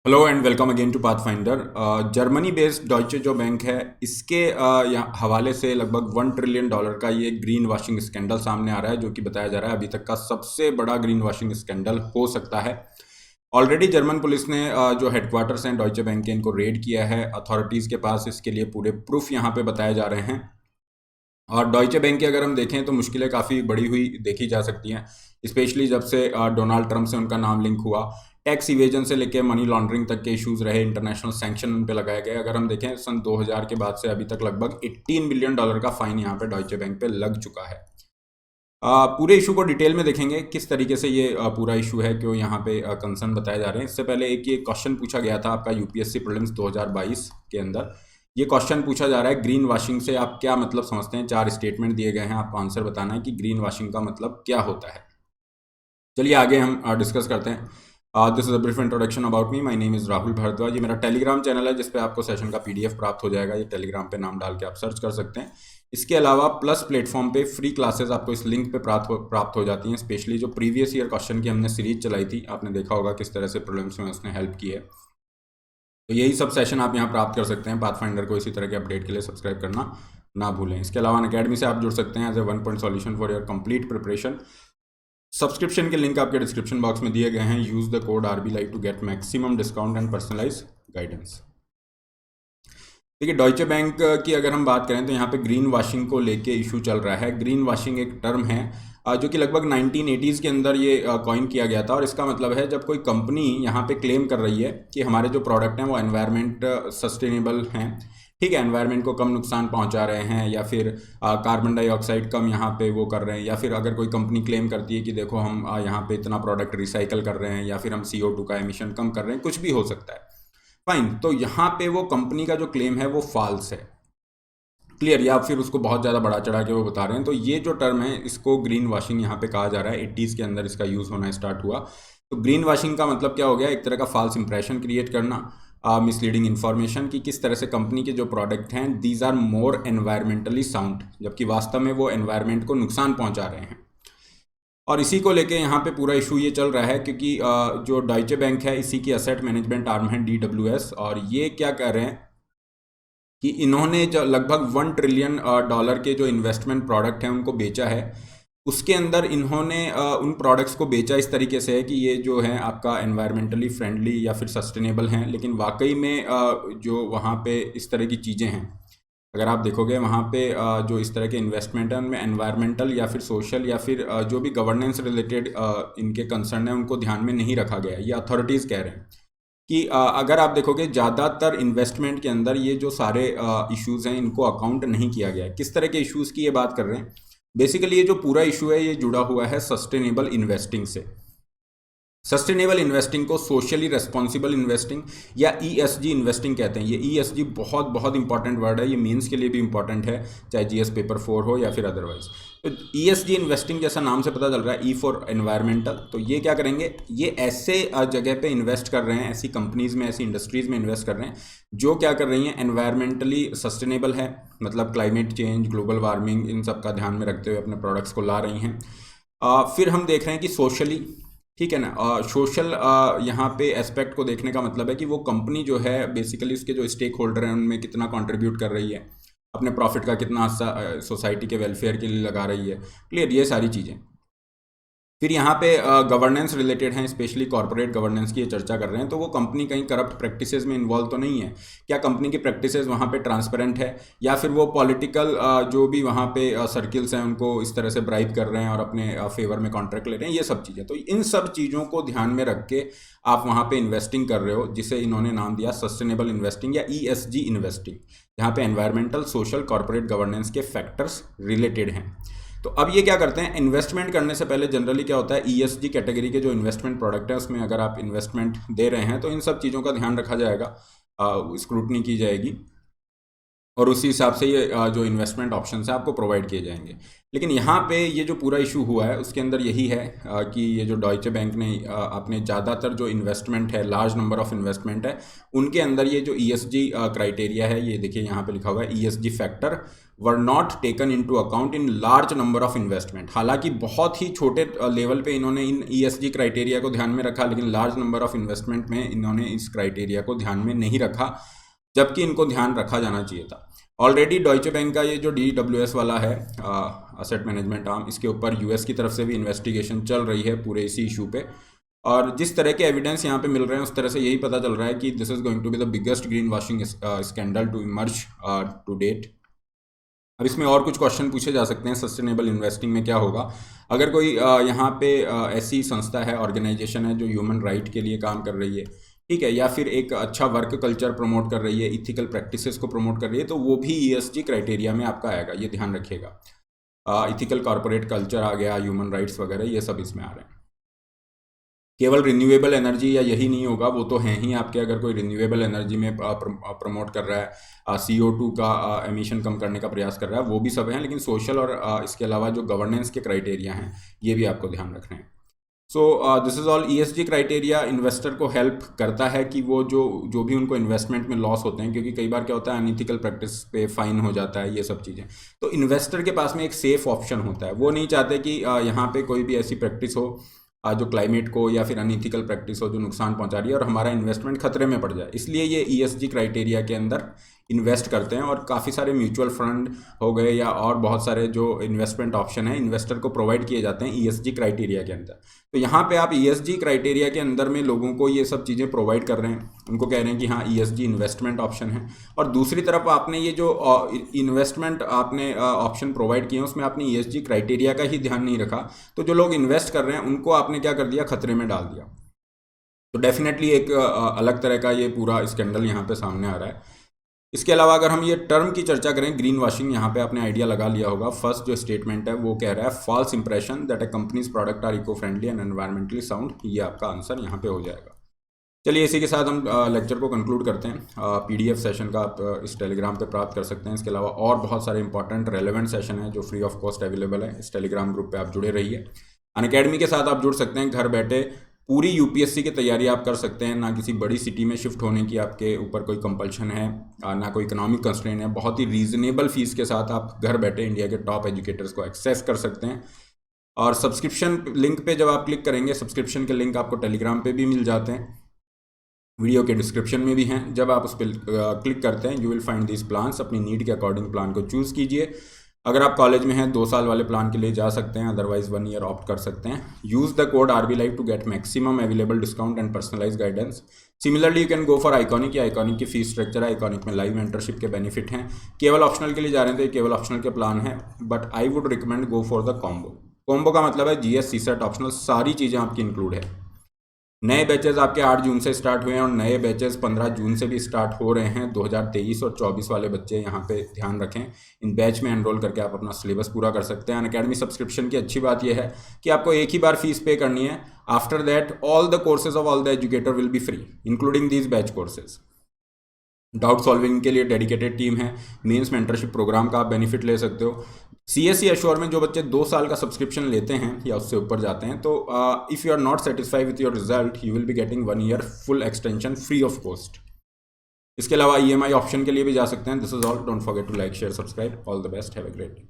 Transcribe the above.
Hello and welcome again to Pathfinder. Germany based Deutsche जो bank है इसके हवाले से लगभग $1 ट्रिलियन का ये ग्रीन वॉशिंग स्कैंडल सामने आ रहा है, जो कि बताया जा रहा है अभी तक का सबसे बड़ा ग्रीन वॉशिंग स्कैंडल हो सकता है। ऑलरेडी जर्मन पुलिस ने जो हेडक्वार्टर्स हैं डॉइचे बैंक के, इनको रेड किया है। अथॉरिटीज़ के पास इसके लिए पूरे प्रूफ यहाँ पे बताए जा रहे हैं। और डॉइचे बैंक की अगर हम देखें तो मुश्किलें काफ़ी बड़ी हुई देखी जा सकती हैं, स्पेशली जब से डोनाल्ड ट्रंप से उनका नाम लिंक हुआ। टैक्स इवेजन से लेकर मनी लॉन्ड्रिंग तक के इश्यूज रहे, इंटरनेशनल सैंक्शन उन पे लगाए गए। अगर हम देखें सन 2000 के बाद से अभी तक लगभग $18 बिलियन का फाइन यहाँ पे डॉइचे बैंक पे लग चुका है। पूरे इशू को डिटेल में देखेंगे किस तरीके से ये पूरा इशू है, क्यों यहाँ पे कंसर्न बताए जा रहे हैं। इससे पहले एक ये क्वेश्चन पूछा गया था आपका यूपीएससी प्रीलिम्स 2022 के अंदर। ये क्वेश्चन पूछा जा रहा है ग्रीन वॉशिंग से आप क्या मतलब समझते हैं। 4 स्टेटमेंट दिए गए हैं, आपको आंसर बताना है कि ग्रीन वॉशिंग का मतलब क्या होता है। चलिए आगे हम डिस्कस करते हैं। This is a brief introduction about me. My name is Rahul Bhardwaj. ये मेरा टेलीग्राम चैनल है, जिस पे आपको सेशन का पीडीएफ प्राप्त हो जाएगा। ये टेलीग्राम पे नाम डाल के आप सर्च कर सकते हैं। इसके अलावा प्लस प्लेटफॉर्म पे फ्री क्लासेस आपको इस लिंक पे प्राप्त हो जाती हैं। स्पेशली जो प्रीवियस ईयर क्वेश्चन की हमने सीरीज चलाई थी, आपने देखा होगा किस तरह से प्रीलिम्स में उसने हेल्प की है। तो यही सब सेशन आप यहाँ प्राप्त कर सकते हैं। पाथफाइंडर को इसी तरह के अपडेट के लिए सब्सक्राइब करना ना भूलें। इसके अलावा अकेडमी से आप जुड़ सकते हैं as a 1 point solution for your complete preparation. Subscription के लिंक आपके डिस्क्रिप्शन बॉक्स में दिए गए हैं। Use the code RB Live to get maximum discount and personalise guidance. देखिए, डॉइचे बैंक की अगर हम बात करें तो यहाँ पे ग्रीन वॉशिंग को लेके इशू चल रहा है। ग्रीन वॉशिंग एक टर्म है जो कि लगभग 1980s के अंदर ये कॉइन किया गया था। और इसका मतलब है जब कोई कंपनी यहाँ पे क्लेम कर रही है कि हमारे जो प्रोडक्ट हैं वो एनवायरनमेंट सस्टेनेबल हैं, ठीक है, एनवायरनमेंट को कम नुकसान पहुंचा रहे हैं, या फिर कार्बन डाइऑक्साइड कम यहाँ पे वो कर रहे हैं, या फिर अगर कोई कंपनी क्लेम करती है कि देखो हम यहाँ पे इतना प्रोडक्ट रिसाइकल कर रहे हैं, या फिर हम CO2 का एमिशन कम कर रहे हैं, कुछ भी हो सकता है। फाइन, तो यहाँ पे वो कंपनी का जो क्लेम है वो फॉल्स है, क्लियर, या फिर उसको बहुत ज़्यादा बढ़ा चढ़ा के वो बता रहे हैं। तो ये जो टर्म है इसको ग्रीन वॉशिंग यहाँ पे कहा जा रहा है। 80s के अंदर इसका यूज़ होना स्टार्ट हुआ। तो ग्रीन वॉशिंग का मतलब क्या हो गया, एक तरह का फॉल्स इंप्रेशन क्रिएट करना, मिसलीडिंग इन्फॉर्मेशन कि किस तरह से कंपनी के जो प्रोडक्ट हैं these are more environmentally sound, जबकि वास्तव में वो एनवायरमेंट को नुकसान पहुंचा रहे हैं। और इसी को लेके यहाँ पे पूरा इशू ये चल रहा है क्योंकि जो डॉइचे बैंक है इसी की असेट मैनेजमेंट आर्म है DWS, और ये क्या कह रहे हैं कि इन्होंने जो लगभग $1 ट्रिलियन के जो इन्वेस्टमेंट प्रोडक्ट हैं उनको बेचा है। उसके अंदर इन्होंने उन प्रोडक्ट्स को बेचा इस तरीके से है कि ये जो है आपका एनवायरमेंटली फ्रेंडली या फिर सस्टेनेबल हैं, लेकिन वाकई में जो वहाँ पे इस तरह की चीज़ें हैं, अगर आप देखोगे वहाँ पे जो इस तरह के इन्वेस्टमेंट है उनमें एनवायरमेंटल या फिर सोशल या फिर जो भी गवर्नेंस रिलेटेड इनके कंसर्न है उनको ध्यान में नहीं रखा गया। ये अथॉरिटीज़ कह रहे हैं कि अगर आप देखोगे ज़्यादातर इन्वेस्टमेंट के अंदर ये जो सारे इश्यूज हैं इनको अकाउंट नहीं किया गया है। किस तरह के इश्यूज की ये बात कर रहे हैं, बेसिकली ये जो पूरा इशू है ये जुड़ा हुआ है सस्टेनेबल इन्वेस्टिंग से। सस्टेनेबल इन्वेस्टिंग को सोशली रेस्पॉन्सिबल इन्वेस्टिंग या ESG इन्वेस्टिंग कहते हैं। ये ESG बहुत बहुत इंपॉर्टेंट वर्ड है, ये मीन्स के लिए भी इंपॉर्टेंट है, चाहे GS पेपर 4 हो या फिर अदरवाइज। तो ESG इन्वेस्टिंग जैसा नाम से पता चल रहा है, E फॉर एनवायरमेंटल। तो ये क्या करेंगे, ये ऐसे जगह पे इन्वेस्ट कर रहे हैं, ऐसी कंपनीज में, ऐसी इंडस्ट्रीज में इन्वेस्ट कर रहे हैं जो क्या कर रही हैं, एनवायरमेंटली सस्टेनेबल है, मतलब क्लाइमेट चेंज, ग्लोबल वार्मिंग, इन सब का ध्यान में रखते हुए अपने प्रोडक्ट्स को ला रही हैं। फिर हम देख रहे हैं कि सोशली, ठीक है ना, सोशल यहाँ पे एस्पेक्ट को देखने का मतलब है कि वो कंपनी जो है बेसिकली उसके जो स्टेक होल्डर हैं उनमें कितना कंट्रीब्यूट कर रही है, अपने प्रॉफिट का कितना हिस्सा सोसाइटी के वेलफेयर के लिए लगा रही है, क्लियर, ये सारी चीज़ें। फिर यहाँ पे गवर्नेंस रिलेटेड हैं, स्पेशली कॉर्पोरेट गवर्नेंस की ये चर्चा कर रहे हैं। तो वो कंपनी कहीं करप्ट प्रैक्टिसेस में इन्वॉल्व तो नहीं है, क्या कंपनी की प्रैक्टिसेस वहाँ पे ट्रांसपेरेंट है, या फिर वो पॉलिटिकल जो भी वहाँ पे सर्किल्स हैं उनको इस तरह से ब्राइब कर रहे हैं और अपने फेवर में कॉन्ट्रैक्ट ले रहे हैं, ये सब चीज़ें। तो इन सब चीज़ों को ध्यान में रख के आप वहाँ पे इन्वेस्टिंग कर रहे हो, जिसे इन्होंने नाम दिया सस्टेनेबल इन्वेस्टिंग या ESG इन्वेस्टिंग, यहाँ पे एनवायरमेंटल, सोशल, कॉर्पोरेट गवर्नेंस के फैक्टर्स रिलेटेड हैं। तो अब ये क्या करते हैं, इन्वेस्टमेंट करने से पहले जनरली क्या होता है, ESG कैटेगरी के जो इन्वेस्टमेंट प्रोडक्ट है उसमें अगर आप इन्वेस्टमेंट दे रहे हैं तो इन सब चीज़ों का ध्यान रखा जाएगा, स्क्रूटनी की जाएगी। और उसी हिसाब से ये जो इन्वेस्टमेंट ऑप्शंस है आपको प्रोवाइड किए जाएंगे। लेकिन यहाँ पे ये जो पूरा इशू हुआ है उसके अंदर यही है कि ये जो डॉइचे बैंक ने अपने ज़्यादातर जो इन्वेस्टमेंट है, लार्ज नंबर ऑफ इन्वेस्टमेंट है, उनके अंदर ये जो ESG क्राइटेरिया है, ये देखिए यहाँ पे लिखा हुआ है ESG factor were not taken into account in large number of investment. हालांकि बहुत ही छोटे लेवल पे इन्होंने इन ESG क्राइटेरिया को ध्यान में रखा, लेकिन लार्ज नंबर ऑफ इन्वेस्टमेंट में इन्होंने इस क्राइटेरिया को ध्यान में नहीं रखा, जबकि इनको ध्यान रखा जाना चाहिए था। ऑलरेडी डॉइचे बैंक का ये जो DWS वाला है, असेट मैनेजमेंट आर्म, इसके ऊपर US की तरफ से भी इन्वेस्टिगेशन चल रही है पूरे इसी इशू पे। और जिस तरह के एविडेंस यहाँ पे मिल रहे हैं उस तरह से यही पता चल रहा है कि this is going to be the biggest green washing scandal to emerge to date. अब इसमें और कुछ क्वेश्चन पूछे जा सकते हैं, सस्टेनेबल इन्वेस्टिंग में क्या होगा अगर कोई यहाँ पे ऐसी संस्था है, ऑर्गेनाइजेशन है जो ह्यूमन राइट के लिए काम कर रही है, ठीक है, या फिर एक अच्छा वर्क कल्चर प्रमोट कर रही है, इथिकल प्रैक्टिसेस को प्रमोट कर रही है, तो वो भी ESG क्राइटेरिया में आपका आएगा, ये ध्यान रखिएगा। इथिकल कॉर्पोरेट कल्चर आ गया, ह्यूमन राइट्स वगैरह, ये सब इसमें आ रहे हैं। केवल रिन्यूएबल एनर्जी या यही नहीं होगा, वो तो हैं ही आपके। अगर कोई रिन्यूएबल एनर्जी में प्रमोट कर रहा है, CO2 का एमिशन कम करने का प्रयास कर रहा है, वो भी सब हैं। लेकिन सोशल और इसके अलावा जो गवर्नेंस के क्राइटेरिया हैं, ये भी आपको ध्यान रखने हैं। So this is all. ESG criteria investor को हेल्प करता है कि वो जो भी उनको इन्वेस्टमेंट में लॉस होते हैं, क्योंकि कई बार क्या होता है अनइथिकल प्रैक्टिस पे फाइन हो जाता है, ये सब चीज़ें, तो इन्वेस्टर के पास में एक सेफ ऑप्शन होता है। वो नहीं चाहते कि यहाँ पे कोई भी ऐसी प्रैक्टिस हो जो क्लाइमेट को या फिर अनइथिकल प्रैक्टिस हो जो नुकसान पहुंचा रही है और हमारा इन्वेस्टमेंट खतरे में पड़ जाए, इसलिए ये ESG क्राइटेरिया के अंदर इन्वेस्ट करते हैं। और काफ़ी सारे म्यूचुअल फंड हो गए या और बहुत सारे जो इन्वेस्टमेंट ऑप्शन है इन्वेस्टर को प्रोवाइड किए जाते हैं ESG क्राइटेरिया के अंदर। तो यहाँ पे आप ESG क्राइटेरिया के अंदर में लोगों को ये सब चीज़ें प्रोवाइड कर रहे हैं, उनको कह रहे हैं कि हाँ ESG इन्वेस्टमेंट ऑप्शन है। और दूसरी तरफ आपने ये जो इन्वेस्टमेंट आपने ऑप्शन प्रोवाइड किए हैं उसमें आपने ESG क्राइटेरिया का ही ध्यान नहीं रखा, तो जो लोग इन्वेस्ट कर रहे हैं उनको आपने क्या कर दिया, खतरे में डाल दिया। तो डेफिनेटली एक अलग तरह का ये पूरा स्कैंडल यहाँ पे सामने आ रहा है। इसके अलावा अगर हम ये टर्म की चर्चा करें, ग्रीन वॉशिंग, यहाँ पे आपने आइडिया लगा लिया होगा। फर्स्ट जो स्टेटमेंट है वो कह रहा है false impression that a company's product are eco friendly and environmentally sound. ये आपका आंसर यहाँ पे हो जाएगा। चलिए इसी के साथ हम लेक्चर को कंक्लूड करते हैं। PDF सेशन का आप इस टेलीग्राम पे प्राप्त कर सकते हैं। इसके अलावा और बहुत सारे इंपॉर्टेंट रेलेवेंट सेशन है जो फ्री ऑफ कॉस्ट अवेलेबल है। इस टेलीग्राम ग्रुप पे आप जुड़े रहिए। अनअकैडमी के साथ आप जुड़ सकते हैं, घर बैठे पूरी UPSC की तैयारी आप कर सकते हैं। ना किसी बड़ी सिटी में शिफ्ट होने की आपके ऊपर कोई कंपल्शन है, ना कोई इकोनॉमिक कंस्ट्रेंट है। बहुत ही रीजनेबल फीस के साथ आप घर बैठे इंडिया के टॉप एजुकेटर्स को एक्सेस कर सकते हैं। और सब्सक्रिप्शन लिंक पे जब आप क्लिक करेंगे, सब्सक्रिप्शन के लिंक आपको टेलीग्राम पे भी मिल जाते हैं, वीडियो के डिस्क्रिप्शन में भी हैं। जब आप उस पर क्लिक करते हैं you will find this plans. अपनी नीड के अकॉर्डिंग प्लान को चूज़ कीजिए। अगर आप कॉलेज में हैं 2 साल वाले प्लान के लिए जा सकते हैं, अदरवाइज 1 ईयर ऑप्ट कर सकते हैं। Use the code RB Live to get maximum available discount and personalise guidance. Similarly you can go for Iconic. या आइकॉनिक की फीस स्ट्रक्चर है, आइकॉनिक में लाइव मेंटरशिप के बेनिफिट हैं। केवल ऑप्शनल के लिए जा रहे हैं तो ये केवल ऑप्शनल के प्लान है, but I would recommend go for the combo. Combo का मतलब है GS CSET ऑप्शनल, सारी चीज़ें आपकी इंक्लूड है। नए बैचेज आपके 8 जून से स्टार्ट हुए हैं और नए बैचेज 15 जून से भी स्टार्ट हो रहे हैं। 2023 और 24 वाले बच्चे यहाँ पे ध्यान रखें, इन बैच में एनरोल करके आप अपना सिलेबस पूरा कर सकते हैं। अनअकैडमी सब्सक्रिप्शन की अच्छी बात यह है कि आपको एक ही बार फीस पे करनी है। After that all the courses of all the educator will be free including these batch courses. Doubt solving के लिए डेडिकेटेड टीम है। मेंस मेंटरशिप प्रोग्राम का आप बेनिफिट ले सकते हो। CSE एश्योर में जो बच्चे 2 साल का सब्सक्रिप्शन लेते हैं या उससे ऊपर जाते हैं, तो if you are not satisfied with your result you will be getting 1 year full extension free of cost. इसके अलावा EMI ऑप्शन के लिए भी जा सकते हैं। This is all. Don't forget to like, share, subscribe. All the best, have a great day.